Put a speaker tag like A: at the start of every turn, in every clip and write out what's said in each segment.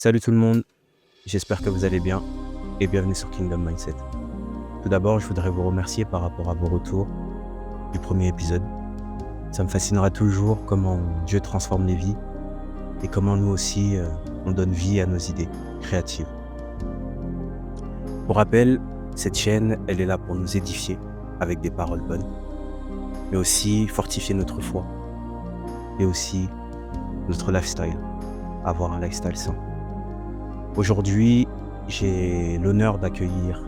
A: Salut tout le monde, j'espère que vous allez bien et bienvenue sur Kingdom Mindset. Tout d'abord, je voudrais vous remercier par rapport à vos retours du premier épisode. Ça me fascinera toujours comment Dieu transforme les vies et comment nous aussi, on donne vie à nos idées créatives. Pour rappel, cette chaîne, elle est là pour nous édifier avec des paroles bonnes, mais aussi fortifier notre foi et aussi notre lifestyle, avoir un lifestyle sain. Aujourd'hui, j'ai l'honneur d'accueillir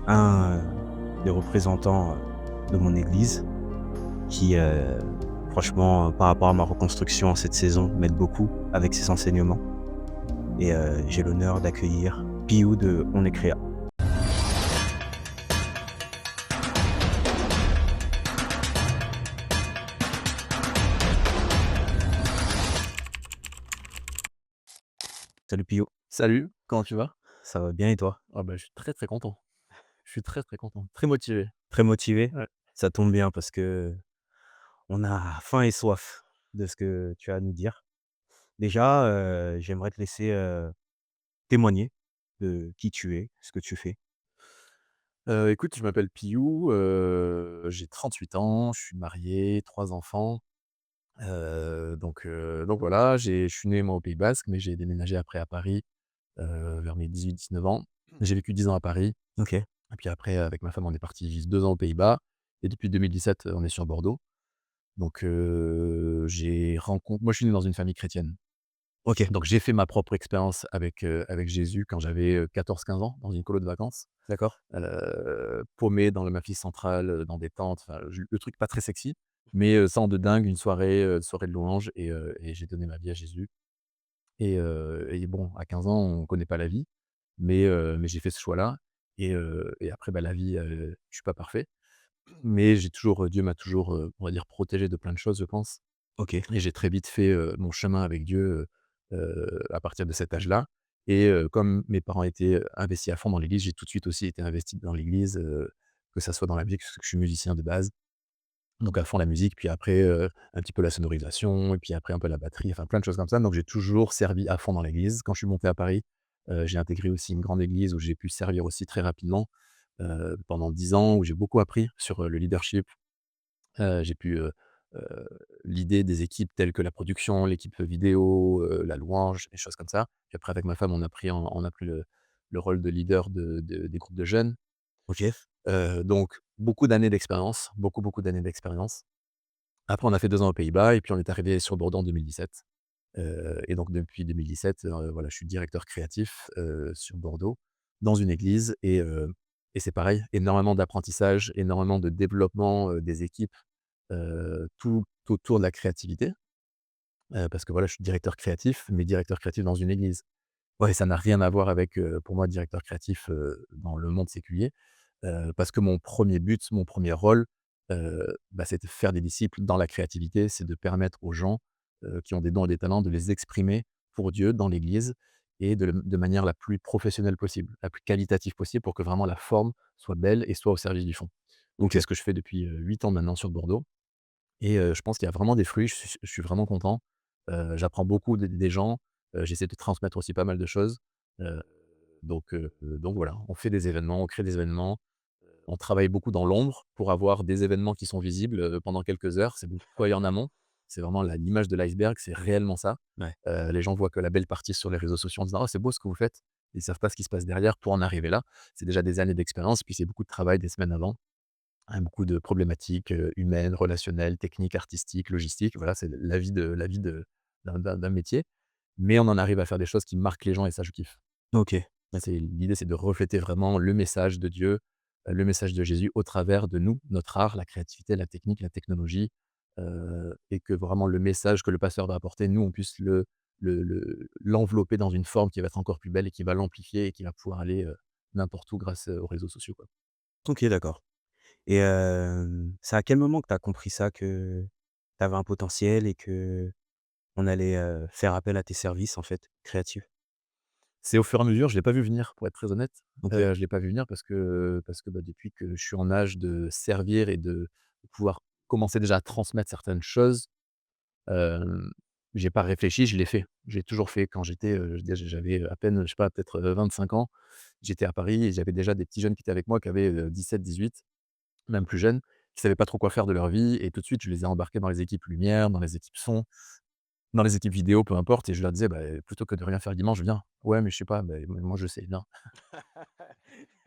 A: un des représentants de mon église qui, franchement, par rapport à ma reconstruction cette saison, m'aide beaucoup avec ses enseignements. Et j'ai l'honneur d'accueillir Piou de On est Créa. Salut Piou,
B: Salut, comment tu vas?
A: ça va bien et toi?
B: Ah bah, je suis très, très content. Je suis très, très content, très motivé.
A: Très motivé?
B: Ouais.
A: Ça tombe bien parce que on a faim et soif de ce que tu as à nous dire. Déjà, j'aimerais te laisser témoigner de qui tu es, ce que tu fais.
B: Écoute, je m'appelle Piou, j'ai 38 ans, je suis marié, 3 enfants, donc voilà, je suis né moi au Pays basque, mais j'ai déménagé après à Paris, vers mes 18-19 ans. J'ai vécu 10 ans à Paris
A: OK.
B: et puis après avec ma femme, on est partis vivre 2 ans aux Pays-Bas et depuis 2017, on est sur Bordeaux. Donc moi je suis né dans une famille chrétienne.
A: OK,
B: Donc j'ai fait ma propre expérience avec Jésus quand j'avais, 14-15 ans dans une colo de vacances,
A: d'accord.
B: paumé dans le Massif central, dans des tentes, enfin le truc pas très sexy, mais sang de dingue, une soirée de louanges et j'ai donné ma vie à Jésus et bon, à 15 ans, on connaît pas la vie, mais j'ai fait ce choix-là et après, bah, la vie, je suis pas parfait, mais j'ai toujours, Dieu m'a toujours, on va dire protégé de plein de choses, je pense.
A: OK.
B: Et j'ai très vite fait, mon chemin avec Dieu, à partir de cet âge-là et comme mes parents étaient, investis à fond dans l'église, j'ai tout de suite aussi été investi dans l'église, que ça soit dans la musique, parce que je suis musicien de base, donc à fond la musique, puis après, un petit peu la sonorisation et puis après un peu la batterie, enfin plein de choses comme ça, donc j'ai toujours servi à fond dans l'église. Quand je suis monté à Paris, j'ai intégré aussi une grande église où j'ai pu servir aussi très rapidement, pendant 10 ans, où j'ai beaucoup appris sur, le leadership. J'ai pu, heu, leader des équipes telles que la production, l'équipe vidéo, la louange, des choses comme ça. Puis après avec ma femme, on a pris le rôle de leader des groupes de jeunes.
A: OK.
B: Donc beaucoup d'années d'expérience, beaucoup, beaucoup d'années d'expérience. Après on a fait 2 ans aux Pays-Bas et puis on est arrivé sur Bordeaux en 2017. Et donc depuis 2017, voilà, je suis directeur créatif, sur Bordeaux, dans une église et c'est pareil, énormément d'apprentissage, énormément de développement, des équipes, tout autour de la créativité, parce que voilà, je suis directeur créatif, mais directeur créatif dans une église. Ouais, ça n'a rien à voir avec, pour moi, directeur créatif, dans le monde séculier, parce que mon premier but, mon premier rôle, bah, c'est de faire des disciples dans la créativité, c'est de permettre aux gens, qui ont des dons et des talents de les exprimer pour Dieu dans l'église et de manière la plus professionnelle possible, la plus qualitative possible pour que vraiment la forme soit belle et soit au service du fond. Donc c'est
A: OK.
B: ce que je fais depuis, 8 ans maintenant sur Bordeaux. Et je pense qu'il y a vraiment des fruits, je suis vraiment content. J'apprends beaucoup des gens, j'essaie de transmettre aussi pas mal de choses. Heu, donc voilà, on fait des événements, on crée des événements, on travaille beaucoup dans l'ombre pour avoir des événements qui sont visibles, pendant quelques heures. C'est beaucoup travaillé en amont. C'est vraiment l'image de l'iceberg, c'est réellement ça.
A: Ouais.
B: Les gens voient que la belle partie sur les réseaux sociaux en disant: «Oh, c'est beau ce que vous faites». Ils savent pas ce qui se passe derrière pour en arriver là. C'est déjà des années d'expérience, puis c'est beaucoup de travail des semaines avant. Hein, beaucoup de problématiques, humaines, relationnelles, techniques, artistiques, logistiques. Voilà, c'est la vie d'un métier, mais on en arrive à faire des choses qui marquent les gens et ça, je kiffe.
A: OK.
B: C'est l'idée, c'est de refléter vraiment le message de Dieu, le message de Jésus au travers de nous, notre art, la créativité, la technique, la technologie, et que vraiment le message que le pasteur va apporter, nous, on puisse l'envelopper dans une forme qui va être encore plus belle et qui va l'amplifier et qui va pouvoir aller, n'importe où grâce, aux réseaux sociaux, quoi.
A: OK, d'accord. Et c'est à quel moment que tu as compris ça, que tu avais un potentiel et qu'on allait, faire appel à tes services, en fait, créatifs?
B: C'est au fur et à mesure, je l'ai pas vu venir pour être très honnête.
A: OK.
B: Je l'ai pas vu venir parce que, bah, depuis que je suis en âge de servir et de pouvoir commencer déjà à transmettre certaines choses, hem, J'ai pas réfléchi, je l'ai fait. J'ai toujours fait quand j'avais à peine, je sais pas, peut-être, 25 ans. J'étais à Paris et j'avais déjà des petits jeunes qui étaient avec moi qui avaient, 17-18, même plus jeunes, qui savaient pas trop quoi faire de leur vie et tout de suite, je les ai embarqués dans les équipes lumière, dans les équipes son, dans les équipes vidéo, peu importe et je leur disais: «Bah, plutôt que de rien faire le dimanche, viens». «Ouais, mais je sais pas». «Beh, moi je sais, viens.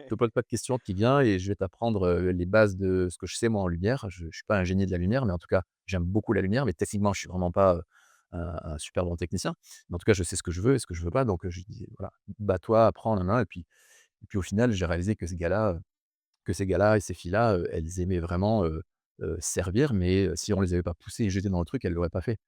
B: Te pose pas de questions, tu viens et je vais t'apprendre, les bases de ce que je sais moi en lumière». Je suis pas un génie de la lumière, mais en tout cas, j'aime beaucoup la lumière, mais techniquement, je suis vraiment pas, un super bon technicien. Mais en tout cas, je sais ce que je veux et ce que je veux pas, donc je lui dis: «Voilà, bats-toi, apprends, nin nin» et puis au final, j'ai réalisé que ces gars-là et ces filles-là, elles aimaient vraiment, servir, mais si on les avait pas poussées et jetées dans le truc, elles l'auraient pas fait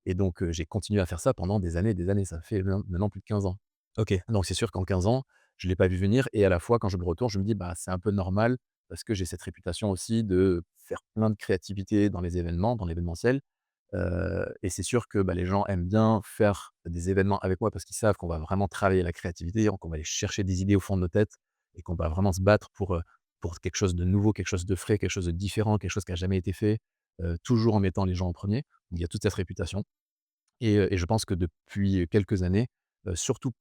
B: et donc j'ai continué à faire ça pendant des années et des années. Ça fait maintenant plus de 15 ans.
A: OK.
B: Donc c'est sûr qu'en 15 ans, je l'ai pas vu venir et à la fois quand je me retourne, je me dis: «Bah, c'est un peu normal» parce que j'ai cette réputation aussi de faire plein de créativité dans les événements, dans l'événementiel, et c'est sûr que, bah, les gens aiment bien faire des événements avec moi parce qu'ils savent qu'on va vraiment travailler la créativité, qu'on va aller chercher des idées au fond de nos têtes et qu'on va vraiment se battre pour quelque chose de nouveau, quelque chose de frais, quelque chose de différent, quelque chose qui a jamais été fait, toujours en mettant les gens en premier. Il y a toute cette réputation et je pense que depuis quelques années, surtout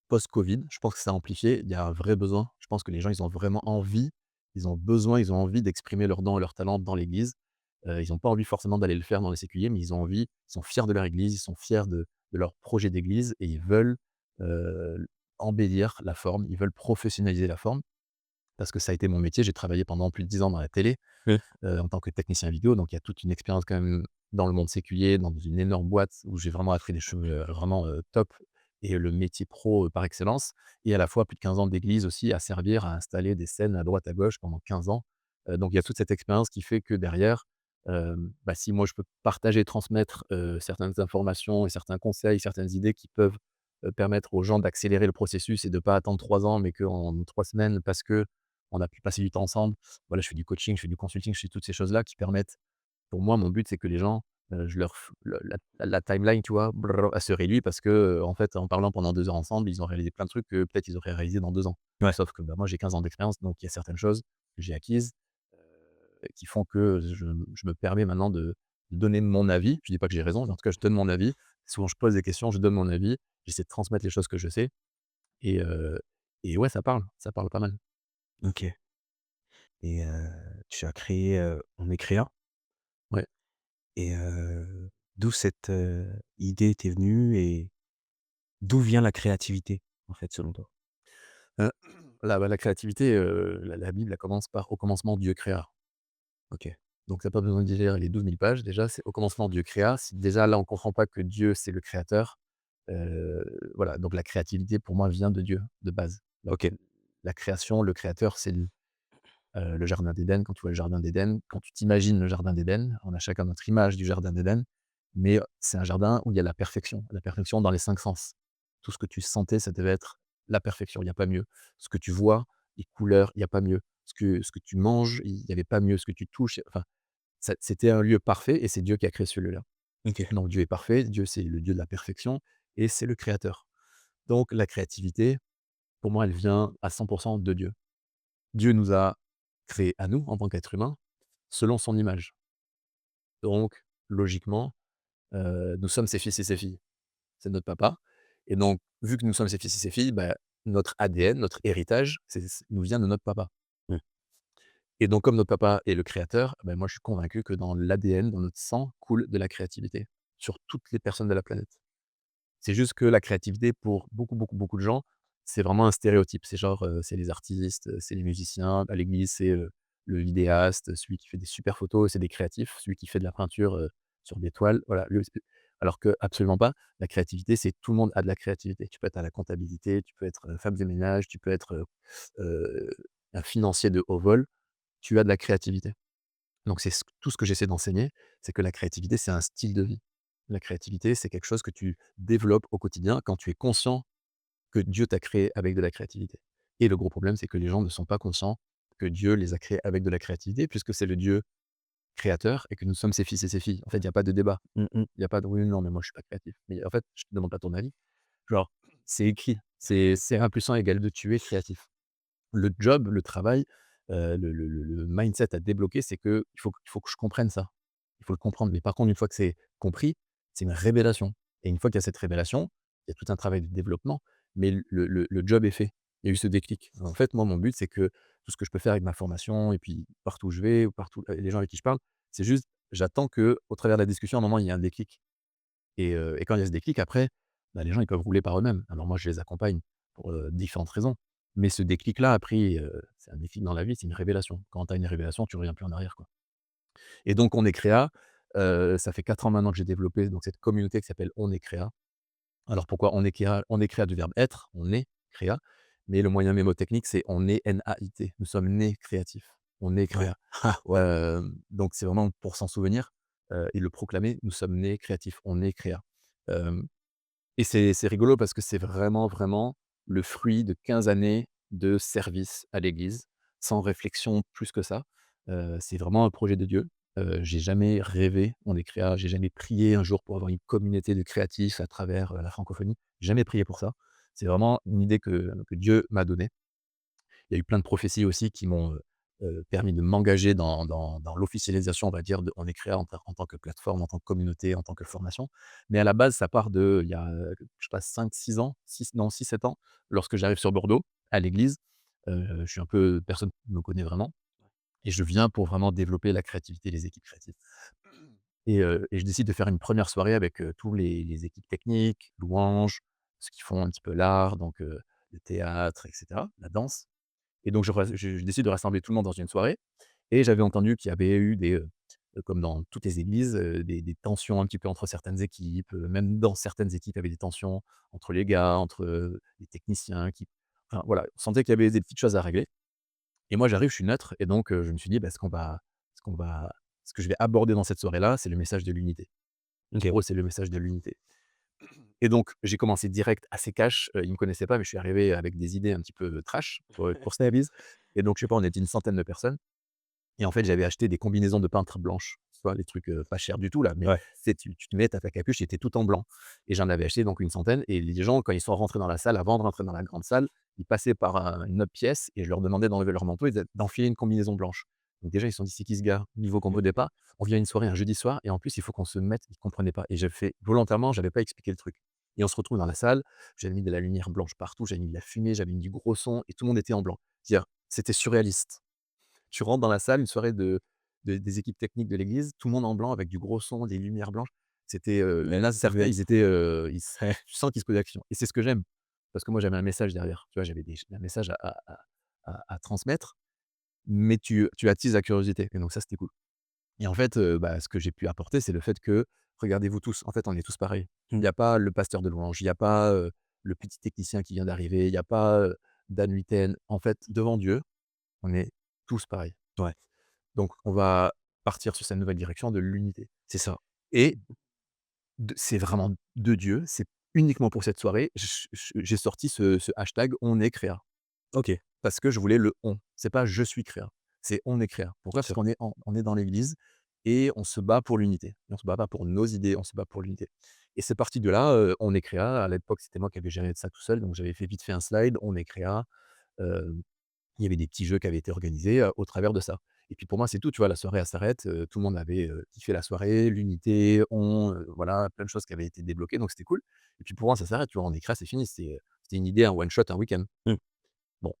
B: post-Covid, je pense que ça a amplifié. Il y a un vrai besoin. Je pense que les gens, ils ont vraiment envie, ils ont besoin, ils ont envie d'exprimer leurs dons et leurs talents dans l'église. Ils ont pas envie forcément d'aller le faire dans les séculiers, mais ils ont envie, ils sont fiers de leur église, ils sont fiers de leur projet d'église et ils veulent, embellir la forme, ils veulent professionnaliser la forme parce que ça a été mon métier. J'ai travaillé pendant plus de 10 ans dans la télé,
A: Oui.
B: en tant que technicien vidéo, donc il y a toute une expérience quand même dans le monde séculier, dans une énorme boîte où j'ai vraiment appris des choses, vraiment, top et le métier pro, par excellence et à la fois plus de 15 ans d'église aussi à servir, à installer des scènes à droite à gauche pendant 15 ans. Donc il y a toute cette expérience qui fait que derrière, bah, si moi je peux partager, transmettre, certaines informations et certains conseils, certaines idées qui peuvent, permettre aux gens d'accélérer le processus et de pas attendre 3 ans, mais qu'en 3 semaines parce qu'on a pu passer du temps ensemble. Voilà, je fais du coaching, je fais du consulting, je fais toutes ces choses-là qui permettent pour moi, mon but, c'est que les gens, je leur f le la timeline, tu vois? Brrr, elle se réduit parce que, en fait, en parlant pendant 2 heures ensemble, ils ont réalisé plein de trucs que peut-être ils auraient réalisé dans 2 ans.
A: Ouais.
B: Sauf que, bah, moi, j'ai 15 ans d'expérience, donc il y a certaines choses que j'ai acquises, heu, qui font que je me permets maintenant de donner mon avis. Je dis pas que j'ai raison, mais en tout cas, je donne mon avis. Souvent, je pose des questions, je donne mon avis, j'essaie de transmettre les choses que je sais et heu et ouais, ça parle pas mal.
A: OK. Et tu as créé, On est créa
B: Ouais.
A: et d'où cette, idée t'est venue et d'où vient la créativité, en fait, selon toi?
B: Heu, la créativité, la Bible, elle commence par: «Au commencement, Dieu créa».
A: OK.
B: Donc tu as pas besoin de lire les 12 000 pages. Déjà, c'est au commencement Dieu créa. Si déjà là, on comprend pas que Dieu, c'est le créateur, voilà, donc la créativité pour moi vient de Dieu, de base. Donc
A: OK.
B: la création, le créateur, c'est le jardin d'Éden. Quand tu vois le jardin d'Éden, quand tu t'imagines le jardin d'Éden, on a chacun notre image du jardin d'Éden, mais c'est un jardin où il y a la perfection dans les 5 sens. Tout ce que tu sentais, ça devait être la perfection, il y a pas mieux. Ce que tu vois, les couleurs, il y a pas mieux. Ce que tu manges, il y avait pas mieux. Ce que tu touches, enfin c'était un lieu parfait et c'est Dieu qui a créé ce lieu-là.
A: OK.
B: Donc Dieu est parfait, Dieu c'est le Dieu de la perfection et c'est le créateur. Donc la créativité, pour moi, elle vient à 100 de Dieu. Dieu nous a créés à nous, en tant qu'êtres humains, selon son image. Donc logiquement, nous sommes ses fils et ses filles. C'est notre papa et donc vu que nous sommes ses fils et ses filles, bah, notre ADN, notre héritage, nous vient de notre papa
A: Mmh.
B: et donc comme notre papa est le créateur, bah, moi je suis convaincu que dans l'ADN, dans notre sang, coule de la créativité sur toutes les personnes de la planète. C'est juste que la créativité pour beaucoup, beaucoup, beaucoup de gens, c'est vraiment un stéréotype. C'est genre, c'est les artistes, c'est les musiciens. À l'église, c'est, le vidéaste, celui qui fait des super photos, c'est des créatifs. Celui qui fait de la peinture, sur des toiles, voilà, lui alors que absolument pas. La créativité, c'est tout le monde a de la créativité. Tu peux être à la comptabilité, tu peux être, femme de ménage, tu peux être, heu, un financier de haut vol, tu as de la créativité. Donc c'est tout ce que j'essaie d'enseigner, c'est que la créativité, c'est un style de vie. La créativité, c'est quelque chose que tu développes au quotidien quand tu es conscient que Dieu t'a créé avec de la créativité. Et le gros problème, c'est que les gens ne sont pas conscients que Dieu les a créés avec de la créativité, puisque c'est le Dieu créateur et que nous sommes ses fils et ses filles. En fait, il y a pas de débat.
A: Mmh mh.
B: Il y a pas de: «Oui, non, mais moi je suis pas créatif». Mais en fait, je te demande pas ton avis. Genre, c'est écrit, c'est C1 + 1 = 2, tu es créatif. Le job, le travail, le mindset à débloquer, c'est que il faut que je comprenne ça. Il faut le comprendre. Mais par contre, une fois que c'est compris, c'est une révélation et une fois qu'il y a cette révélation, il y a tout un travail de développement, mais le job est fait. Il y a eu ce déclic. En fait, moi, mon but, c'est que tout ce que je peux faire avec ma formation et puis partout où je vais ou partout les gens avec qui je parle, c'est juste, j'attends qu'au travers de la discussion, à un moment, il y ait un déclic et quand il y a ce déclic après, bah, les gens, ils peuvent rouler par eux-mêmes. Alors moi, je les accompagne pour, différentes raisons, mais ce déclic-là, après, c'est un déclic dans la vie, c'est une révélation. Quand tu as une révélation, tu reviens plus en arrière, quoi. Et donc On est Créa, ça fait 4 ans maintenant que j'ai développé donc cette communauté qui s'appelle On est Créa. Alors pourquoi On est Créa? On est Créa du verbe être, on est créa, mais le moyen mémotechnique, c'est on est N-A-I-T. Nous sommes nés créatifs. On est
A: Ouais.
B: Créa.
A: Ah ouais.
B: Donc c'est vraiment pour s'en souvenir, et le proclamer, nous sommes nés créatifs, on est Créa. Hem Et c'est rigolo parce que c'est vraiment, vraiment le fruit de 15 années de service à l'église, sans réflexion plus que ça. C'est vraiment un projet de Dieu. J'ai jamais rêvé, on est créa, j'ai jamais prié un jour pour avoir une communauté de créatifs à travers, la francophonie. Jamais prié pour ça. C'est vraiment une idée que Dieu m'a donnée. Il y a eu plein de prophéties aussi qui m'ont, permis de m'engager dans l'officialisation, on va dire, de On est Créa en tant que plateforme, en tant que communauté, en tant que formation. Mais à la base, ça part de il y a, je sais pas 5-6 ans, 6 non 6-7 ans, lorsque j'arrive sur Bordeaux, à l'église. Je suis un peu personne ne me connaît vraiment et je viens pour vraiment développer la créativité, les équipes créatives et je décide de faire une première soirée avec, tous les équipes techniques, louanges, ceux qui font un petit peu l'art, donc le théâtre et cetera, la danse. Et donc je décide de rassembler tout le monde dans une soirée et j'avais entendu qu'il y avait eu des, comme dans toutes les églises, des tensions un petit peu entre certaines équipes, même dans certaines équipes, il y avait des tensions entre les gars, entre, les techniciens qui enfin voilà, on sentait qu'il y avait des petites choses à régler et moi j'arrive, je suis neutre et donc je me suis dit: «Bah, ce que je vais aborder dans cette soirée-là, c'est le message de l'unité». En
A: OK.
B: gros, c'est le message de l'unité et donc j'ai commencé direct assez cash, ils me connaissaient pas mais je suis arrivé avec des idées un petit peu trash pour cette église et donc je sais pas, on était une centaine de personnes. Et en fait, j'avais acheté des combinaisons de peintre blanches, tu vois? Les trucs, pas chers du tout là, mais
A: Ouais.
B: tu te mets, tu ta capuche et tu tout en blanc et j'en avais acheté donc une centaine et les gens, quand ils sont rentrés dans la salle, avant de rentrer dans la grande salle, ils passaient par une autre pièce et je leur demandais d'enlever leur manteau et d'enfiler une combinaison blanche. Donc déjà, ils se sont dit: «C'est qui ce gars? Niveau qu'on comprenait pas. On vient à une soirée un jeudi soir et en plus, il faut qu'on se mette» ils comprenaient pas et j'ai fait volontairement, j'avais pas expliqué le truc et on se retrouve dans la salle, j'avais mis de la lumière blanche partout, j'avais mis de la fumée, j'avais mis du gros son et tout le monde était en blanc. C'est-à-dire, c'était surréaliste. Tu rentres dans la salle, une soirée des équipes techniques de l'église, tout le monde en blanc avec du gros son, des lumières blanches. C'était, il y en a
A: Ça devait
B: certains,
A: être
B: ils étaient, ils s tu sens qu'ils se posaient la question et c'est ce que j'aime parce que moi j'avais un message derrière, tu vois? J'avais un message à transmettre, mais tu attises la curiosité et donc ça, c'était cool et en fait, bah, ce que j'ai pu apporter, c'est le fait que, regardez-vous tous, en fait, on est tous pareils. Il
A: mmh,
B: y a pas le pasteur de louange, il y a pas, le petit technicien qui vient d'arriver, il y a pas, Dan Huitaine. En fait, devant Dieu, on est tous pareils.
A: ouais,
B: Donc on va partir sur cette nouvelle direction de l'unité
A: c'est ça.
B: et c'est vraiment de Dieu, c'est uniquement pour cette soirée, j'ai sorti ce hashtag «On est créa»
A: OK,
B: parce que je voulais le «on». C'est pas «Je suis créa», c'est «On est créa».
A: bien
B: Pourquoi? Parce
A: sûr.
B: qu'on est dans l'église et on se bat pour l'unité. Et on se bat pas pour nos idées, on se bat pour l'unité et c'est parti de là, «On est créa». À l'époque, c'était moi qui avais géré ça tout seul, donc j'avais fait vite fait un slide, «On est créa», heu il y avait des petits jeux qui avaient été organisés, au travers de ça et puis pour moi, c'est tout, tu vois? La soirée, elle s'arrête, tout le monde avait, kiffé la soirée, l'unité, voilà, plein de choses qui avaient été débloquées, donc c'était cool et puis pour moi, ça s'arrête, tu vois? On écrit, c'est fini, c'était une idée, un one shot, un week-end.
A: Mmh.
B: Bon,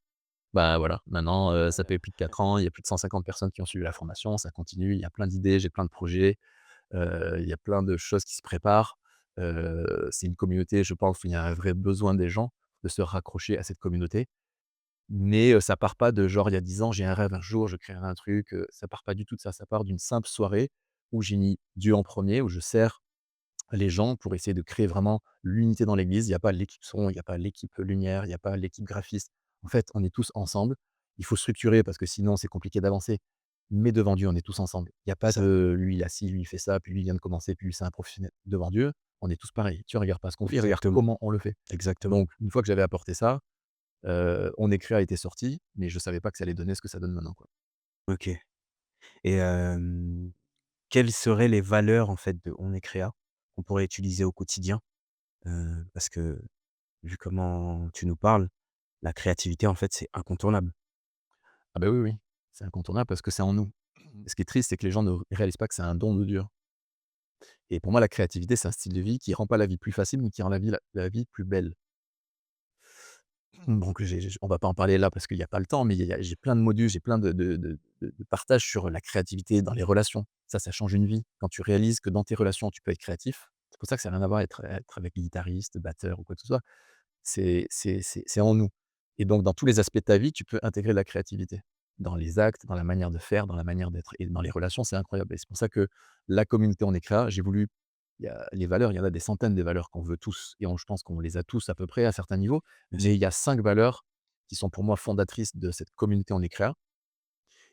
B: bah, voilà, maintenant, ça fait plus de 4 ans, il y a plus de 150 personnes qui ont suivi la formation, ça continue, il y a plein d'idées, j'ai plein de projets, il y a plein de choses qui se préparent. C'est une communauté, je pense, où il y a un vrai besoin des gens de se raccrocher à cette communauté. Mais, ça part pas de genre il y a 10 ans, j'ai un rêve, un jour je créerai un truc, ça part pas du tout de ça. Ça part d'une simple soirée où j'ai mis Dieu en premier, où je sers les gens pour essayer de créer vraiment l'unité dans l'église. Il y a pas l'équipe son, il y a pas l'équipe lumière, il y a pas l'équipe graphiste. En fait, on est tous ensemble. Il faut structurer parce que sinon c'est compliqué d'avancer. Mais devant Dieu, on est tous ensemble. Il y a
A: C'est
B: pas
A: ça.
B: de lui il a ci, lui il fait ça, puis lui il vient de commencer, puis lui c'est un professionnel. Devant Dieu, on est tous pareils. Tu regardes pas ce qu'on fait, regarde
A: Exactement,
B: comment on le fait.
A: exactement.
B: Donc une fois que j'avais apporté ça, On écrit a été sorti, mais je savais pas que ça allait donner ce que ça donne maintenant, quoi.
A: OK et quelles seraient les valeurs, en fait, de On est Créa, qu'on pourrait utiliser au quotidien? Parce que vu comment tu nous parles, la créativité, en fait, c'est incontournable.
B: Ah bah, oui, oui, c'est incontournable parce que c'est en nous. Et ce qui est triste, c'est que les gens ne réalisent pas que c'est un don de Dieu. Et pour moi, la créativité, c'est un style de vie qui rend pas la vie plus facile, mais qui rend la vie plus belle. Donc on va pas en parler là parce qu'il y a pas le temps, mais j'ai plein de modules, j'ai plein de partages sur la créativité dans les relations. Ça change une vie. Quand tu réalises que dans tes relations, tu peux être créatif, c'est pour ça que ça a rien à voir être avec guitariste, batteur ou quoi que ce soit. C'est en nous. Et donc dans tous les aspects de ta vie, tu peux intégrer la créativité. Dans les actes, dans la manière de faire, dans la manière d'être et dans les relations, c'est incroyable et c'est pour ça que la communauté On est créa, j'ai voulu il y a les valeurs, il y en a des centaines des valeurs qu'on veut tous et je pense qu'on les a tous à peu près à certains niveaux,
A: Bien sûr.
B: mais il y a 5 valeurs qui sont pour moi fondatrices de cette communauté On est créa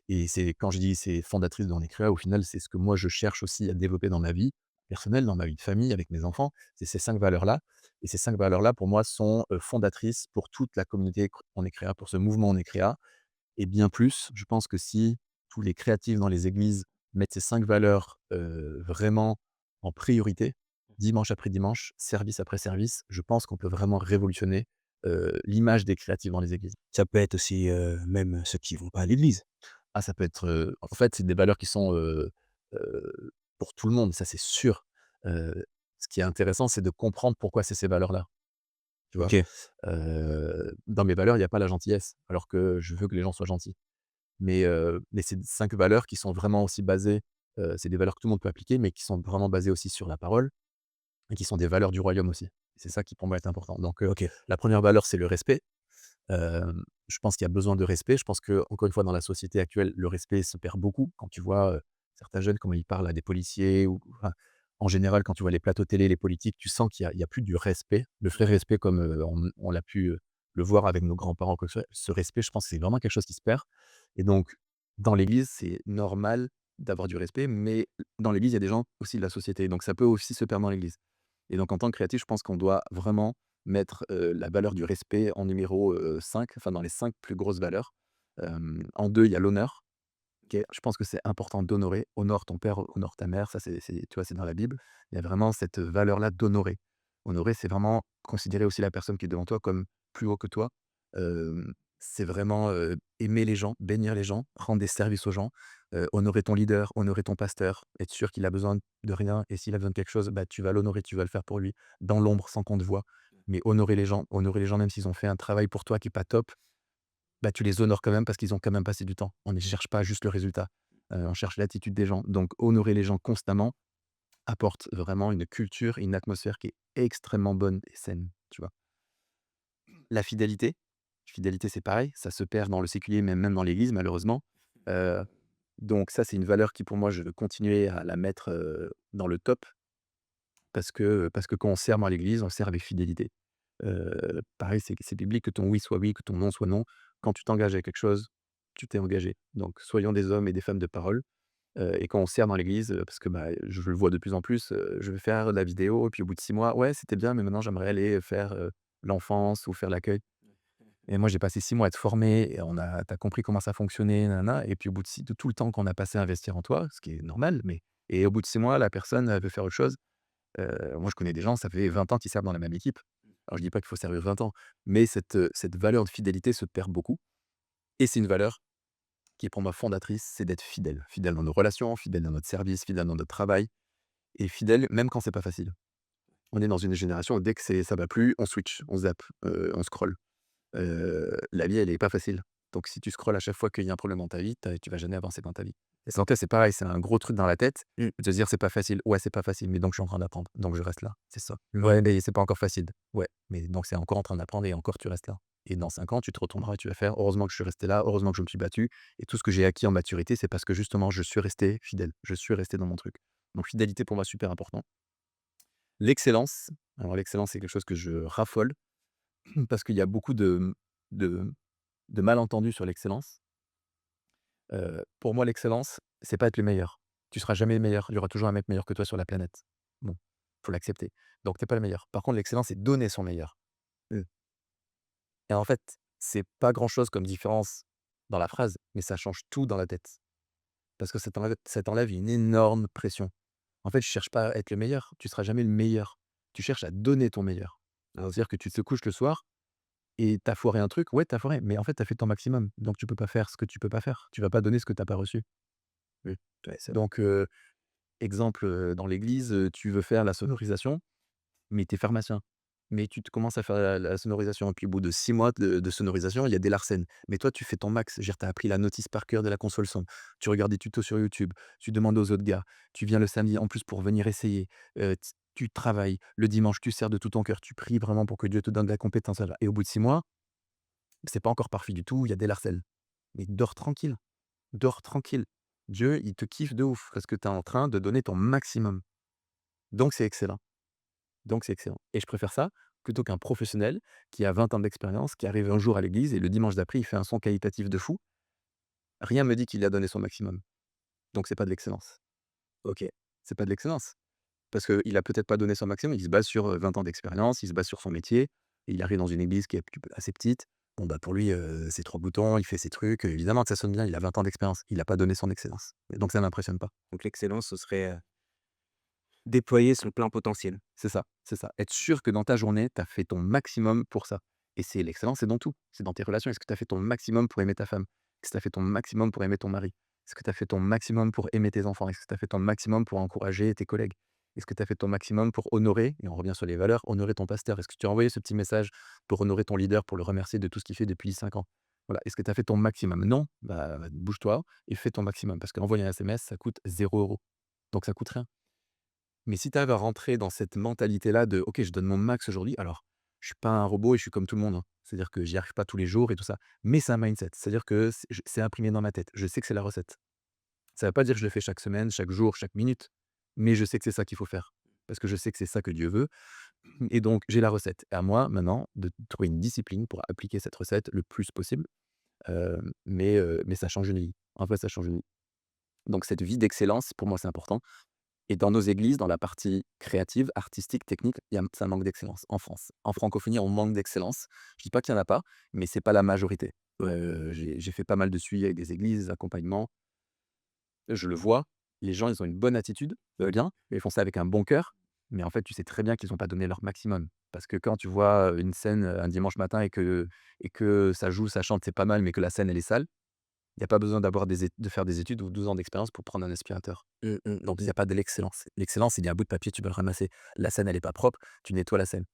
B: et c'est quand je dis c'est fondatrice de On est créa, au final, c'est ce que moi je cherche aussi à développer dans ma vie personnelle, dans ma vie de famille, avec mes enfants. C'est ces 5 valeurs-là et ces 5 valeurs-là, pour moi, sont, fondatrices pour toute la communauté On est créa, pour ce mouvement On est créa et bien plus. Je pense que si tous les créatifs dans les églises mettent ces 5 valeurs, vraiment en priorité, dimanche après dimanche, service après service, je pense qu'on peut vraiment révolutionner, l'image des créatifs dans les églises.
A: Ça peut être aussi, même ceux qui vont pas à l'église.
B: Ah, ça peut être, en fait, c'est des valeurs qui sont, pour tout le monde, ça c'est sûr. Ce qui est intéressant, c'est de comprendre pourquoi c'est ces valeurs-là, tu vois?
A: OK.
B: Dans mes valeurs, il y a pas la gentillesse, alors que je veux que les gens soient gentils. Mais c'est 5 valeurs qui sont vraiment aussi basées, c'est des valeurs que tout le monde peut appliquer, mais qui sont vraiment basées aussi sur la parole et qui sont des valeurs du royaume aussi. C'est ça qui pour moi est important. Donc,
A: OK.
B: la première valeur, c'est le respect. Je pense qu'il y a besoin de respect. Je pense que encore une fois, dans la société actuelle, le respect se perd beaucoup. Quand tu vois, certains jeunes, comment ils parlent à des policiers ou enfin, en général, quand tu vois les plateaux télé, les politiques, tu sens qu'il y a plus du respect. Le vrai respect comme, on l'a pu, le voir avec nos grands-parents, quoi que ce soit. Ce respect, je pense que c'est vraiment quelque chose qui se perd et donc dans l'église, c'est normal d'avoir du respect, mais dans l'église, il y a des gens aussi de la société, donc ça peut aussi se perdre dans l'église et donc en tant que créatif, je pense qu'on doit vraiment mettre, la valeur du respect en numéro, 5, enfin dans les 5 plus grosses valeurs. En 2, il y a l'honneur. OK, je pense que c'est important d'honorer. Honore ton père, honore ta mère, ça c'est tu vois, c'est dans la Bible. Il y a vraiment cette valeur-là d'honorer. Honorer, c'est vraiment considérer aussi la personne qui est devant toi comme plus haut que toi. C'est vraiment, aimer les gens, bénir les gens, rendre des services aux gens, honorer ton leader, honorer ton pasteur, être sûr qu'il a besoin de rien et s'il a besoin de quelque chose, bah, tu vas l'honorer, tu vas le faire pour lui, dans l'ombre, sans qu'on te voie. Mais honorer les gens même s'ils ont fait un travail pour toi qui est pas top, bah, tu les honores quand même parce qu'ils ont quand même passé du temps. On ne cherche pas juste le résultat, on cherche l'attitude des gens. Donc honorer les gens constamment apporte vraiment une culture, une atmosphère qui est extrêmement bonne et saine, tu vois? La fidélité, c'est pareil, ça se perd dans le séculier, mais même dans l'église malheureusement. Heu, donc ça, c'est une valeur qui pour moi, je veux continuer à la mettre, dans le top parce que quand on sert dans l'église, on sert avec fidélité. Pareil, c'est biblique que ton oui, que ton non soit non. Quand tu t'engages à quelque chose, tu t'es engagé. Donc soyons des hommes et des femmes de parole, et quand on sert dans l'église, parce que, bah, je le vois de plus en plus, je vais faire de la vidéo et puis au bout de 6 mois: «Ouais, c'était bien, mais maintenant j'aimerais aller faire, l'enfance ou faire l'accueil». Et moi, j'ai passé 6 mois à être formé et tu as compris comment ça fonctionnait, nin et puis au bout de tout le temps qu'on a passé à investir en toi, ce qui est normal, mais et au bout de 6 mois, la personne, elle veut faire autre chose. Moi, je connais des gens, ça fait 20 ans qu'ils servent dans la même équipe. Alors je dis pas qu'il faut servir 20 ans, mais cette valeur de fidélité se perd beaucoup et c'est une valeur qui est pour moi fondatrice, c'est d'être fidèle. Fidèle dans nos relations, fidèle dans notre service, fidèle dans notre travail et fidèle même quand c'est pas facile. On est dans une génération où dès que ça va plus, on switch, on zappe, on scrolle. La vie, elle est pas facile. Donc si tu scrolles à chaque fois qu'il y a un problème dans ta vie, tu vas jamais avancer dans ta vie. Et santé, c'est pareil, c'est un gros truc dans la tête,
A: Mmh.
B: de se dire: «C'est pas facile». Ouais, c'est pas facile, mais donc je suis en train d'apprendre, donc je reste là, c'est ça.
A: Ouais.
B: Ouais, mais c'est pas encore facile. Ouais, mais donc c'est encore en train d'apprendre et encore tu restes là. Et dans 5 ans, tu te retourneras et tu vas faire: «Heureusement que je suis resté là, heureusement que je me suis battu et tout ce que j'ai acquis en maturité, c'est parce que justement je suis resté fidèle, je suis resté dans mon truc». Donc fidélité pour moi super important. L'excellence, alors l'excellence, c'est quelque chose que je raffole parce qu'il y a beaucoup de de malentendus sur l'excellence. Pour moi, l'excellence, c'est pas être le meilleur. Tu seras jamais le meilleur. Il y aura toujours un mec meilleur que toi sur la planète. Bon, faut l'accepter. Donc tu es pas le meilleur. Par contre, l'excellence, c'est donner son meilleur. Mmh. Et en fait, c'est pas grand-chose comme différence dans la phrase, mais ça change tout dans la tête. Parce que ça t'enlève une énorme pression. En fait, je cherche pas à être le meilleur, tu seras jamais le meilleur. Tu cherches à donner ton meilleur. C'est-à-dire que tu te couches le soir et tu as foiré un truc, ouais, tu as foiré, mais en fait, tu as fait ton maximum. Donc tu peux pas faire ce que tu peux pas faire. Tu vas pas donner ce que tu as pas reçu.
A: Mmh. Ouais, c'est vrai.
B: Donc Exemple, dans l'église, tu veux faire la sonorisation, mais tu es pharmacien. Mais tu te commences à faire la sonorisation et puis au bout de 6 mois de sonorisation, il y a des larcènes. Mais toi, tu fais ton max. Je veux dire, tu as appris la notice par cœur de la console son. Tu regardes des tutos sur YouTube, tu demandes aux autres gars, tu viens le samedi en plus pour venir essayer, t tu travailles. Le dimanche, tu sers de tout ton cœur, tu pries vraiment pour que Dieu te donne de la compétence, et au bout de 6 mois, c'est pas encore parfait du tout, il y a des larcènes. Mais dors tranquille, dors tranquille. Dieu, il te kiffe de ouf parce que tu es en train de donner ton maximum. Donc c'est excellent. Donc c'est excellent et je préfère ça plutôt qu'un professionnel qui a 20 ans d'expérience, qui arrive un jour à l'église et le dimanche d'après, il fait un son qualitatif de fou. Rien me dit qu'il a donné son maximum. Donc c'est pas de l'excellence.
A: OK.
B: C'est pas de l'excellence. Parce qu'il a peut-être pas donné son maximum, il se base sur, 20 ans d'expérience, il se base sur son métier et il arrive dans une église qui est assez petite. Bon, bah, pour lui, c'est 3 boutons, il fait ses trucs, évidemment que ça sonne bien, il a 20 ans d'expérience. Il a pas donné son excellence et donc ça m'impressionne pas.
A: Donc l'excellence, ce serait, déployer son plein potentiel.
B: C'est ça, c'est ça. Être sûr que dans ta journée, tu as fait ton maximum pour ça. Et c'est l'excellence, c'est dans tout. C'est dans tes relations. Est-ce que tu as fait ton maximum pour aimer ta femme? Est-ce que tu as fait ton maximum pour aimer ton mari? Est-ce que tu as fait ton maximum pour aimer tes enfants? Est-ce que tu as fait ton maximum pour encourager tes collègues? Est-ce que tu as fait ton maximum pour honorer, et on revient sur les valeurs, honorer ton pasteur? Est-ce que tu as envoyé ce petit message pour honorer ton leader, pour le remercier de tout ce qu'il fait depuis 5 ans? Voilà. Est-ce que tu as fait ton maximum? Non? Bah, bouge-toi et fais ton maximum parce qu'envoyer un SMS, ça coûte 0 €. Donc ça coûte rien. Mais si tu arrives à rentrer dans cette mentalité-là de: «OK, je donne mon max aujourd'hui», alors je suis pas un robot et je suis comme tout le monde, hein. C'est-à-dire que j'y arrive pas tous les jours et tout ça. Mais c'est un mindset. C'est-à-dire que c'est imprimé dans ma tête. Je sais que c'est la recette. Ça veut pas dire que je le fais chaque semaine, chaque jour, chaque minute, mais je sais que c'est ça qu'il faut faire. Parce que je sais que c'est ça que Dieu veut et donc j'ai la recette. Et à moi maintenant de trouver une discipline pour appliquer cette recette le plus possible, mais ça change une vie. En fait, ça change une vie. Donc cette vie d'excellence, pour moi, c'est important. Et dans nos églises, dans la partie créative, artistique, technique, il y a ça manque d'excellence en France. En francophonie, on manque d'excellence. Je dis pas qu'il y en a pas, mais c'est pas la majorité. J'ai fait pas mal de suivi avec des églises, des accompagnements. Je le vois, les gens, ils ont une bonne attitude, bien, ils font ça avec un bon cœur, mais en fait, tu sais très bien qu'ils ont pas donné leur maximum. Parce que quand tu vois, une scène, un dimanche matin et que ça joue, ça chante, c'est pas mal, mais que la scène, elle est sale, il y a pas besoin d'avoir de faire des études ou 12 ans d'expérience pour prendre un aspirateur.
A: Mmh, mmh,
B: Donc il y
A: mmh.
B: a pas de l'excellence. L'excellence, il y a un bout de papier, tu vas le ramasser. La scène, elle est pas propre, tu nettoies la scène.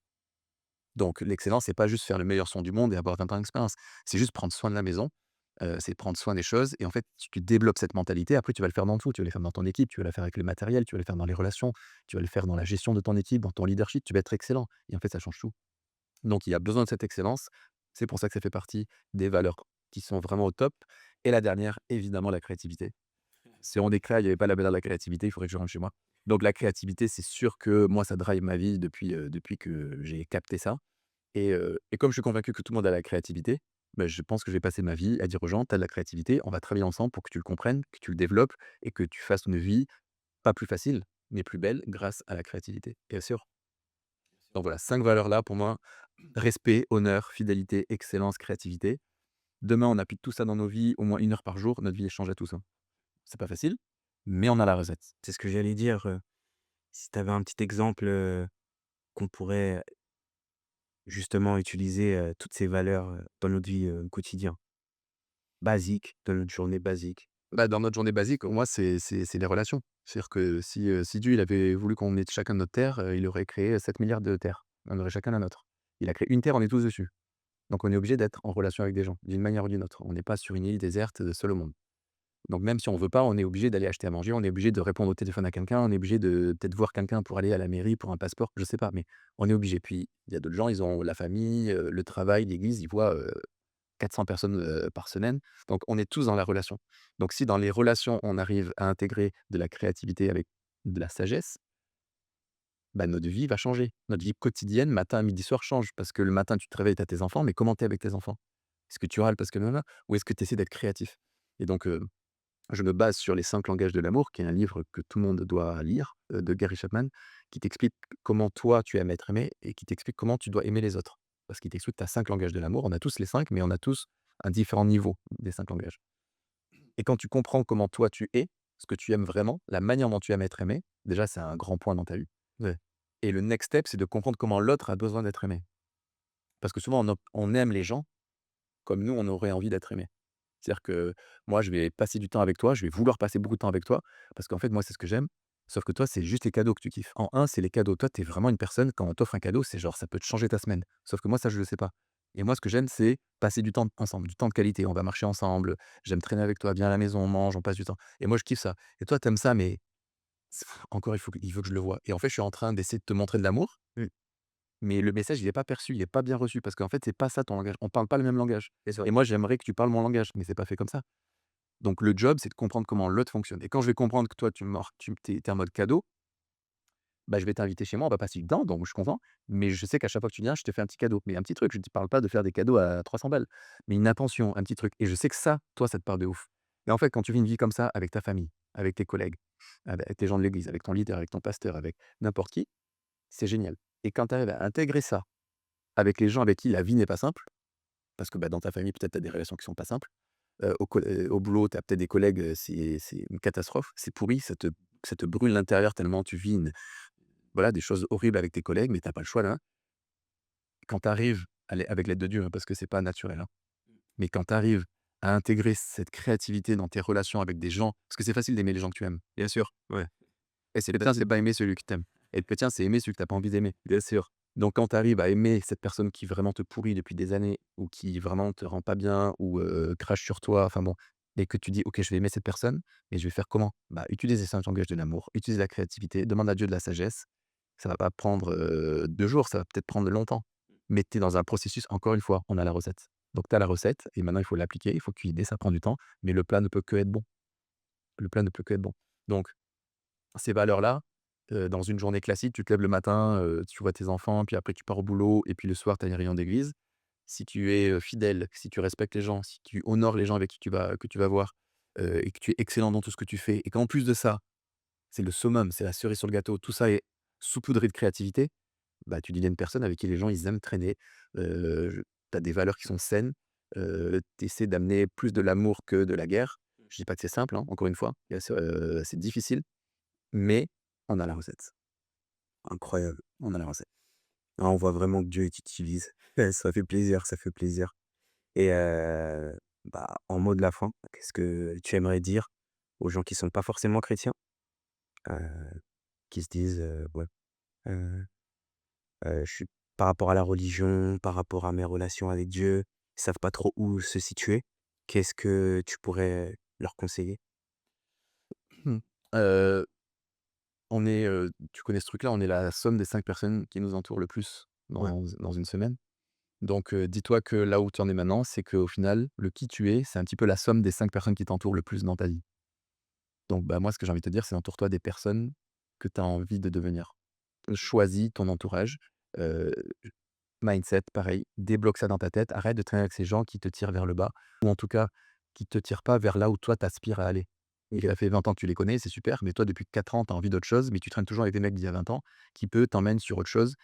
B: Donc l'excellence, c'est pas juste faire le meilleur son du monde et avoir 20 ans d'expérience. C'est juste prendre soin de la maison, c'est prendre soin des choses et en fait, si tu développes cette mentalité, après tu vas le faire dans tout. Tu vas le faire dans ton équipe, tu vas le faire avec le matériel, tu vas le faire dans les relations, tu vas le faire dans la gestion de ton équipe, dans ton leadership, tu vas être excellent et en fait, ça change tout. Donc il y a besoin de cette excellence. C'est pour ça que ça fait partie des valeurs qui sont vraiment au top et la dernière, évidemment, la créativité. Si on est créa, il y avait pas la valeur de la créativité, il faudrait que je rentre chez moi. Donc la créativité, c'est sûr que moi, ça drive ma vie depuis que j'ai capté ça et comme je suis convaincu que tout le monde a la créativité, bah, je pense que je vais passer ma vie à dire aux gens: «Tu as de la créativité, on va travailler ensemble pour que tu le comprennes, que tu le développes et que tu fasses une vie, pas plus facile, mais plus belle grâce à la créativité». Bien sûr. Donc voilà, 5 valeurs là pour moi: respect, honneur, fidélité, excellence, créativité. Demain, on applique tout ça dans nos vies, au moins 1 heure par jour, notre vie elle change à tous, hein. C'est pas facile, mais on a la recette.
A: C'est ce que j'allais dire, si tu avais un petit exemple, qu'on pourrait justement utiliser, toutes ces valeurs, dans notre vie, quotidien. Basique, dans notre journée basique.
B: Bah, dans notre journée basique, moi, c'est les relations. C'est-à-dire que si Dieu, il avait voulu qu'on ait chacun notre terre, il aurait créé 7 milliards de terres. On aurait chacun la nôtre. Il a créé une terre, on est tous dessus. Donc on est obligé d'être en relation avec des gens, d'une manière ou d'une autre. On n'est pas sur une île déserte, seul au monde. Donc même si on veut pas, on est obligé d'aller acheter à manger, on est obligé de répondre au téléphone à quelqu'un, on est obligé de peut-être voir quelqu'un pour aller à la mairie pour un passeport, je sais pas, mais on est obligé. Puis il y a d'autres gens, ils ont la famille, le travail, l'église, ils voient, 400 personnes, par semaine. Donc on est tous dans la relation. Donc si dans les relations, on arrive à intégrer de la créativité avec de la sagesse, bah, notre vie va changer. Notre vie quotidienne, matin, midi, soir change parce que le matin, tu te réveilles, tu as tes enfants, mais comment tu es avec tes enfants? Est-ce que tu râles parce que nanana ou est-ce que tu essaies d'être créatif? Et donc je me base sur Les 5 langages de l'amour, qui est un livre que tout le monde doit lire, de Gary Chapman, qui t'explique comment toi tu aimes être aimé et qui t'explique comment tu dois aimer les autres. Parce qu'il t'explique que tu as 5 langages de l'amour, on a tous les 5, mais on a tous un différent niveau des 5 langages. Et quand tu comprends comment toi tu es, ce que tu aimes vraiment, la manière dont tu aimes être aimé, déjà c'est un grand point dans ta vie. Ouais. Et le next step, c'est de comprendre comment l'autre a besoin d'être aimé. Parce que souvent on aime les gens comme nous on aurait envie d'être aimé. C'est-à-dire que moi, je vais passer du temps avec toi, je vais vouloir passer beaucoup de temps avec toi parce qu'en fait, moi, c'est ce que j'aime. Sauf que toi, c'est juste les cadeaux que tu kiffes. En un, c'est les cadeaux. Toi, tu es vraiment une personne, quand on t'offre un cadeau, c'est genre, ça peut te changer ta semaine. Sauf que moi, ça, je le sais pas. Et moi, ce que j'aime, c'est passer du temps ensemble, du temps de qualité. On va marcher ensemble, j'aime traîner avec toi, viens à la maison, on mange, on passe du temps. Et moi, je kiffe ça. Et toi, t'aimes ça, mais encore, il veut que je le voie. Et en fait, je suis en train d'essayer de te montrer de l'amour,
A: Mmh.
B: mais le message, il est pas perçu, il est pas bien reçu parce qu'en fait, c'est pas ça ton langage. On parle pas le même langage.
A: C'est ça.
B: Et moi, j'aimerais que tu parles mon langage, mais c'est pas fait comme ça. Donc le job, c'est de comprendre comment l'autre fonctionne. Et quand je vais comprendre que toi, tu es en mode cadeau, bah, je vais t'inviter chez moi, on va passer du temps, donc je suis content. Mais je sais qu'à chaque fois que tu viens, je te fais un petit cadeau. Mais un petit truc, je ne te parle pas de faire des cadeaux à 300 balles, mais une attention, un petit truc. Et je sais que ça, toi, ça te parle de ouf. Et en fait, quand tu vis une vie comme ça avec ta famille, avec tes collègues, avec tes gens de l'église, avec ton leader, avec ton pasteur, avec n'importe qui, c'est génial. Et quand tu arrives à intégrer ça avec les gens avec qui la vie n'est pas simple, parce que bah, dans ta famille, peut-être tu as des relations qui sont pas simples, au boulot, tu as peut-être des collègues, c'est une catastrophe, c'est pourri, ça te brûle l'intérieur tellement tu vis voilà, des choses horribles avec tes collègues, mais tu as pas le choix là. Quand tu arrives avec l'aide de Dieu, hein, parce que c'est pas naturel, hein, mais quand tu arrives à intégrer cette créativité dans tes relations avec des gens parce que c'est facile d'aimer les gens que tu aimes.
A: Bien sûr, ouais. Et c'est
B: Être chrétien, c'est
A: facile.
B: pas aimer celui que tu aimes. Être chrétien, c'est aimer celui que tu as pas envie d'aimer. Bien sûr. Donc quand tu arrives à aimer cette personne qui vraiment te pourrit depuis des années ou qui vraiment te rend pas bien ou crache sur toi, enfin bon, et que tu dis: «OK, je vais aimer cette personne, mais je vais faire comment?» Bah, utilise les 5 langages de l'amour, utilise la créativité, demande à Dieu de la sagesse. Ça va pas prendre, 2 jours, ça va peut-être prendre longtemps. Mais tu es dans un processus, encore une fois, on a la recette. Donc tu as la recette et maintenant il faut l'appliquer, il faut cuisiner, ça prend du temps, mais le plat ne peut que être bon. Le plat ne peut que être bon. Donc ces valeurs-là, dans une journée classique, tu te lèves le matin, tu vois tes enfants, puis après tu pars au boulot et puis le soir, tu as une réunion d'église. Si tu es, fidèle, si tu respectes les gens, si tu honores les gens avec qui tu vas voir, et que tu es excellent dans tout ce que tu fais et qu'en plus de ça, c'est le summum, c'est la cerise sur le gâteau, tout ça est saupoudré de créativité, bah, tu deviens une personne avec qui les gens, ils aiment traîner. Tu as des valeurs qui sont saines, tu essaies d'amener plus de l'amour que de la guerre. Je dis pas que c'est simple, hein, encore une fois, c'est difficile, mais on a la recette.
A: Incroyable.
B: On a la recette.
A: Ah, on voit vraiment que Dieu t'utilise. Ça fait plaisir, ça fait plaisir. Et bah, en mot de la fin, qu'est-ce que tu aimerais dire aux gens qui sont pas forcément chrétiens, heu, qui se disent, «Ouais, heu je suis par rapport à la religion, par rapport à mes relations avec Dieu, ils savent pas trop où se situer». Qu'est-ce que tu pourrais leur conseiller?
B: Mmh. Tu connais ce truc-là, on est la somme des 5 personnes qui nous entourent le plus
A: Ouais,
B: dans une semaine. Donc, dis-toi que là où tu en es maintenant, c'est qu'au final, le qui tu es, c'est un petit peu la somme des 5 personnes qui t'entourent le plus dans ta vie. Donc, bah, moi, ce que j'ai envie de te dire, c'est entoure-toi des personnes que tu as envie de devenir. Choisis ton entourage, heu, mindset, pareil, débloque ça dans ta tête. Arrête de traîner avec ces gens qui te tirent vers le bas ou en tout cas, qui te tirent pas vers là où toi, tu aspires à aller. Et ça fait 20 ans que tu les connais, c'est super, mais toi, depuis 4 ans, tu as envie d'autre chose, mais tu traînes toujours avec des mecs d'il y a 20 ans qui, peut t'emmènent sur autre chose.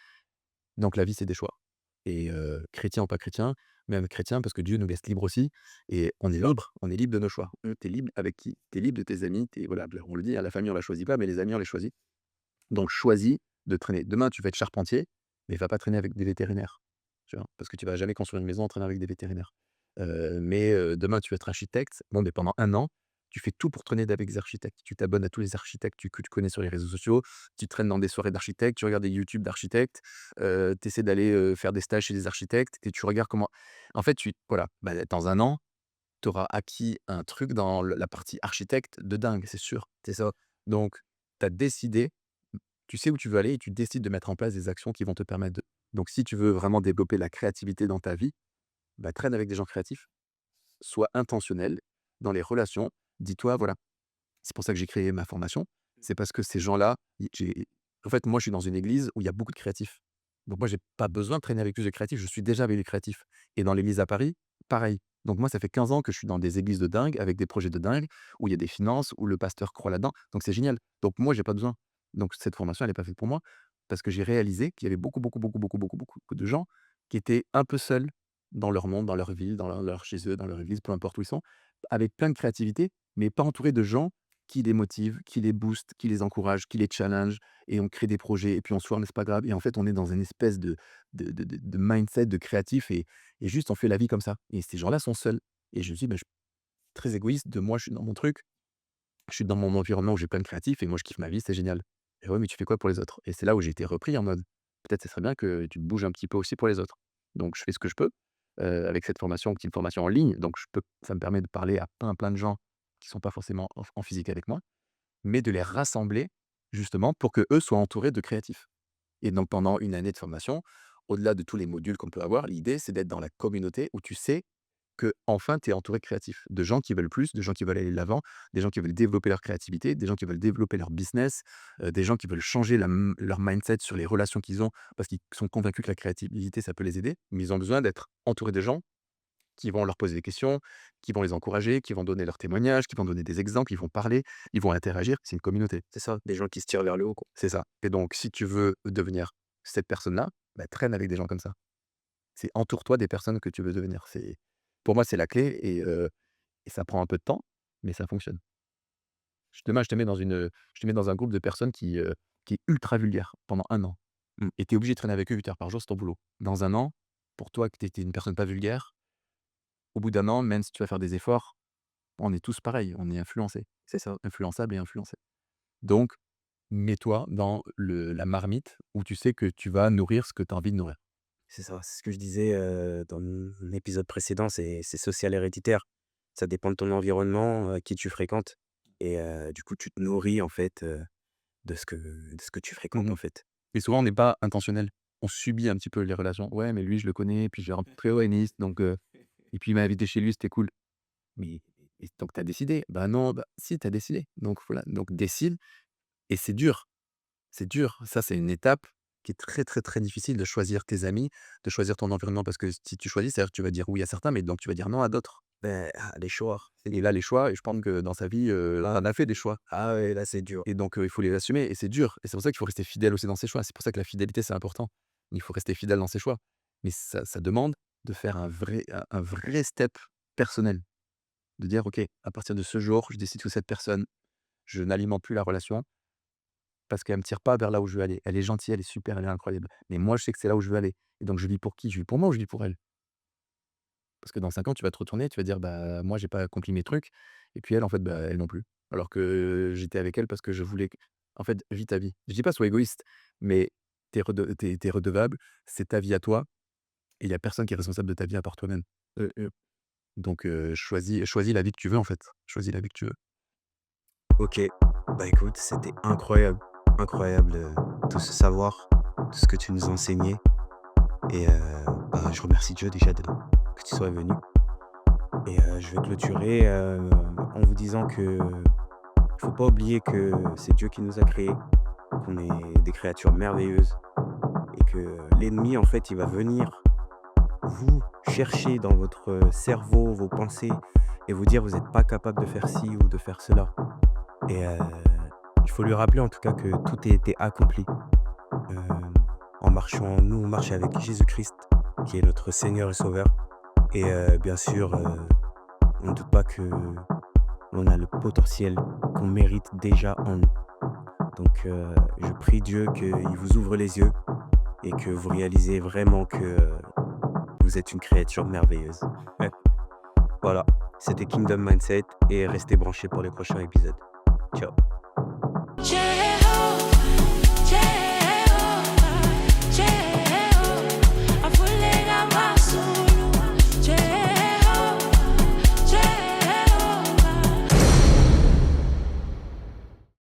B: Donc la vie, c'est des choix. Et chrétien ou pas chrétien, même chrétien parce que Dieu nous laisse libres aussi et on est libre de nos choix. Tu es libre avec qui? Tu es libre de tes amis, tu voilà, on le dit, hein, la famille, on la choisit pas, mais les amis, on les choisit. Donc choisis de traîner. Demain, tu vas être charpentier, mais va pas traîner avec des vétérinaires, tu vois? Parce que tu vas jamais construire une maison en traînant avec des vétérinaires. Mais demain, tu vas être architecte. Bon, mais pendant 1 an, tu fais tout pour traîner avec des architectes. Tu t'abonnes à tous les architectes que tu connais sur les réseaux sociaux. Tu traînes dans des soirées d'architectes, tu regardes des YouTube d'architectes, tu essaies d'aller, faire des stages chez des architectes et tu regardes comment en fait, voilà, bah, dans 1 an, tu auras acquis un truc dans la partie architecte de dingue, c'est sûr.
A: c'est ça.
B: Donc tu as décidé, tu sais où tu veux aller et tu décides de mettre en place des actions qui vont te permettre de donc si tu veux vraiment développer la créativité dans ta vie, bah, traîne avec des gens créatifs, sois intentionnel dans les relations. Dis-toi, voilà, c'est pour ça que j'ai créé ma formation. C'est parce que ces gens-là, en fait, moi, je suis dans une église où il y a beaucoup de créatifs. Donc moi, j'ai pas besoin de traîner avec plus de créatifs, je suis déjà avec les créatifs. Et dans l'église à Paris, pareil. Donc moi, ça fait 15 ans que je suis dans des églises de dingue, avec des projets de dingue, où il y a des finances, où le pasteur croit là-dedans. Donc c'est génial. Donc moi, j'ai pas besoin. Donc cette formation, elle est pas faite pour moi, parce que j'ai réalisé qu'il y avait beaucoup, beaucoup, beaucoup, beaucoup, beaucoup, beaucoup de gens qui étaient un peu seuls dans leur monde, dans leur ville, chez eux, dans leur église, peu importe où ils sont, avec plein de créativité, mais pas entourés de gens qui les motive, qui les booste, qui les encourage, qui les challenge et on crée des projets et puis on se foire, mais c'est pas grave et en fait, on est dans une espèce de mindset de créatif et juste on fait la vie comme ça et ces gens-là sont seuls et je me dis: «Bah, je suis très égoïste de moi, je suis dans mon truc Je suis dans mon environnement où j'ai plein de créatifs et moi je kiffe ma vie, c'est génial. Et ouais, mais tu fais quoi pour les autres? Et c'est là où j'ai été repris en mode, peut-être ce serait bien que tu te bouges un petit peu aussi pour les autres. Donc je fais ce que je peux, avec cette formation qui est une formation en ligne, donc ça me permet de parler à plein de gens qui sont pas forcément en physique avec moi, mais de les rassembler justement pour que eux soient entourés de créatifs. Et donc pendant une année de formation, au-delà de tous les modules qu'on peut avoir, l'idée c'est d'être dans la communauté où tu sais que enfin tu es entouré de créatifs, de gens qui veulent plus, de gens qui veulent aller de l'avant, des gens qui veulent développer leur créativité, des gens qui veulent développer leur business, des gens qui veulent changer leur mindset sur les relations qu'ils ont parce qu'ils sont convaincus que la créativité, ça peut les aider, mais ils ont besoin d'être entourés de gens qui vont leur poser des questions, qui vont les encourager, qui vont donner leurs témoignages, qui vont donner des exemples, ils vont parler, ils vont interagir. C'est une communauté.
A: C'est ça, des gens qui se tirent vers le haut, quoi.
B: C'est ça. Et donc, si tu veux devenir cette personne-là, bah, traîne avec des gens comme ça. C'est entoure-toi des personnes que tu veux devenir. Pour moi, c'est la clé et ça prend un peu de temps, mais ça fonctionne. Demain, je te mets dans un groupe de personnes qui est ultra vulgaire pendant 1 an.
A: Mmh.
B: Et tu es obligé de traîner avec eux 8 heures par jour, c'est ton boulot. Dans 1 an, pour toi que tu étais une personne pas vulgaire, au bout d'1 an, même si tu vas faire des efforts, on est tous pareils, on est influencés.
A: C'est ça.
B: Influençables et influencés. Donc, mets-toi dans la marmite où tu sais que tu vas nourrir ce que tu as envie de nourrir.
A: C'est ça, c'est ce que je disais, dans l'épisode précédent, c'est social héréditaire. Ça dépend de ton environnement, qui tu fréquentes et du coup, tu te nourris en fait, de ce que tu fréquentes,
B: Mmh.
A: en fait.
B: Et souvent, on n'est pas intentionnel. On subit un petit peu les relations. «Ouais, mais lui, je le connais, puis je l'ai rencontré au Nice, donc et puis il m'a invité chez lui, c'était cool». Mais donc tu as décidé? Bah non, bah si, tu as décidé. Donc voilà, donc décide et c'est dur. C'est dur. Ça, c'est une étape qui est très difficile de choisir tes amis, de choisir ton environnement parce que si tu choisis, c'est-à-dire que tu vas dire oui à certains, mais donc tu vas dire non à d'autres.
A: Les choix,
B: Et là, les choix et je pense que dans sa vie, là, on a fait des choix
A: ah ouais, là, c'est dur.
B: et donc il faut les assumer et c'est dur et c'est pour ça qu'il faut rester fidèle aussi dans ses choix. C'est pour ça que la fidélité, c'est important. Il faut rester fidèle dans ses choix. Mais ça demande de faire un vrai step personnel, de dire: «OK, à partir de ce jour, je décide que cette personne, je n'alimente plus la relation parce qu'elle me tire pas vers là où je veux aller. Elle est gentille, elle est super, elle est incroyable. Mais moi, je sais que c'est là où je veux aller et donc je vis pour qui? Je vis pour moi ou je vis pour elle?» Parce que dans 5 ans, tu vas te retourner, tu vas dire: «Bah, moi, j'ai pas accompli mes trucs» et puis elle, en fait, bah, elle non plus. Alors que j'étais avec elle parce que je voulais en fait, vis ta vie. Je dis pas sois égoïste, mais tu es redevable, c'est ta vie à toi et il y a personne qui est responsable de ta vie à part toi-même. Donc choisis la vie que tu veux, en fait. Choisis la vie que tu veux.
A: OK, bah, écoute, c'était incroyable, incroyable, tout ce savoir, tout ce que tu nous as enseigné et bah, je remercie Dieu déjà que tu sois venu et je vais clôturer, en vous disant que faut pas oublier que c'est Dieu qui nous a créés, qu'on est des créatures merveilleuses et que l'ennemi, en fait, il va venir vous chercher dans votre cerveau, vos pensées et vous dire: «Vous êtes pas capable de faire ci ou de faire cela» et il faut lui rappeler en tout cas que tout a été accompli, hem, en marchant nous on marche avec Jésus-Christ qui est notre Seigneur et Sauveur et bien sûr, on ne doute pas qu'on a le potentiel qu'on mérite déjà en nous. Donc je prie Dieu qu'il vous ouvre les yeux et que vous réalisez vraiment que, vous êtes une créature merveilleuse. Voilà, c'était Kingdom Mindset et restez branchés pour les prochains épisodes. Ciao.
C: Yeah.